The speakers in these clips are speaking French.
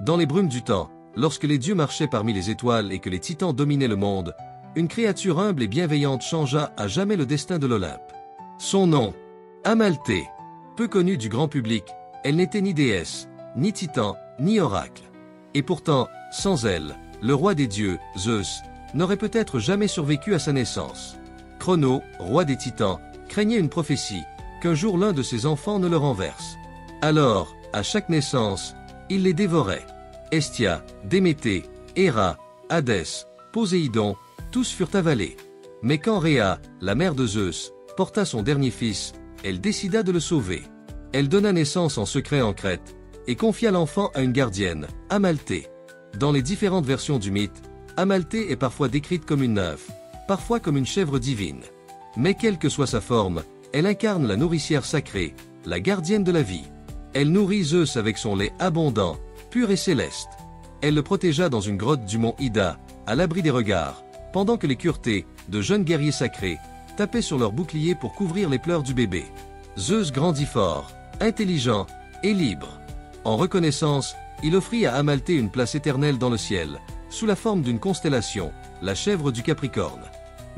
Dans les brumes du temps, lorsque les dieux marchaient parmi les étoiles et que les titans dominaient le monde, une créature humble et bienveillante changea à jamais le destin de l'Olympe. Son nom, Amalthée. Peu connue du grand public, elle n'était ni déesse, ni titan, ni oracle. Et pourtant, sans elle, le roi des dieux, Zeus, n'aurait peut-être jamais survécu à sa naissance. Cronos, roi des titans, craignait une prophétie, qu'un jour l'un de ses enfants ne le renverse. Alors, à chaque naissance, il les dévorait. Hestia, Déméter, Héra, Hadès, Poséidon, tous furent avalés. Mais quand Rhéa, la mère de Zeus, porta son dernier fils, elle décida de le sauver. Elle donna naissance en secret en Crète, et confia l'enfant à une gardienne, Amalthée. Dans les différentes versions du mythe, Amalthée est parfois décrite comme une nymphe, parfois comme une chèvre divine. Mais quelle que soit sa forme, elle incarne la nourricière sacrée, la gardienne de la vie. Elle nourrit Zeus avec son lait abondant, pur et céleste. Elle le protégea dans une grotte du mont Ida, à l'abri des regards, pendant que les Curetés, de jeunes guerriers sacrés, tapaient sur leurs boucliers pour couvrir les pleurs du bébé. Zeus grandit fort, intelligent et libre. En reconnaissance, il offrit à Amalthée une place éternelle dans le ciel, sous la forme d'une constellation, la chèvre du Capricorne.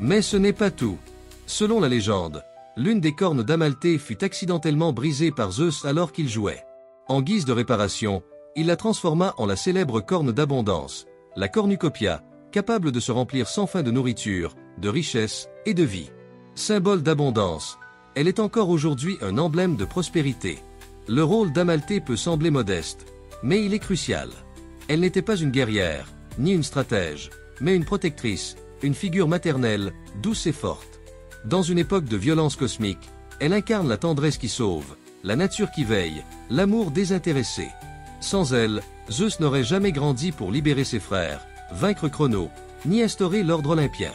Mais ce n'est pas tout. Selon la légende, l'une des cornes d'Amalthée fut accidentellement brisée par Zeus alors qu'il jouait. En guise de réparation, il la transforma en la célèbre corne d'abondance, la cornucopia, capable de se remplir sans fin de nourriture, de richesse et de vie. Symbole d'abondance, elle est encore aujourd'hui un emblème de prospérité. Le rôle d'Amalthée peut sembler modeste, mais il est crucial. Elle n'était pas une guerrière, ni une stratège, mais une protectrice, une figure maternelle, douce et forte. Dans une époque de violence cosmique, elle incarne la tendresse qui sauve, la nature qui veille, l'amour désintéressé. Sans elle, Zeus n'aurait jamais grandi pour libérer ses frères, vaincre Cronos, ni instaurer l'ordre olympien.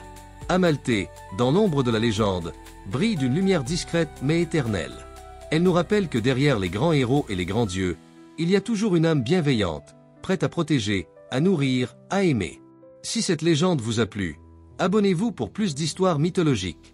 Amalthée, dans l'ombre de la légende, brille d'une lumière discrète mais éternelle. Elle nous rappelle que derrière les grands héros et les grands dieux, il y a toujours une âme bienveillante, prête à protéger, à nourrir, à aimer. Si cette légende vous a plu, abonnez-vous pour plus d'histoires mythologiques.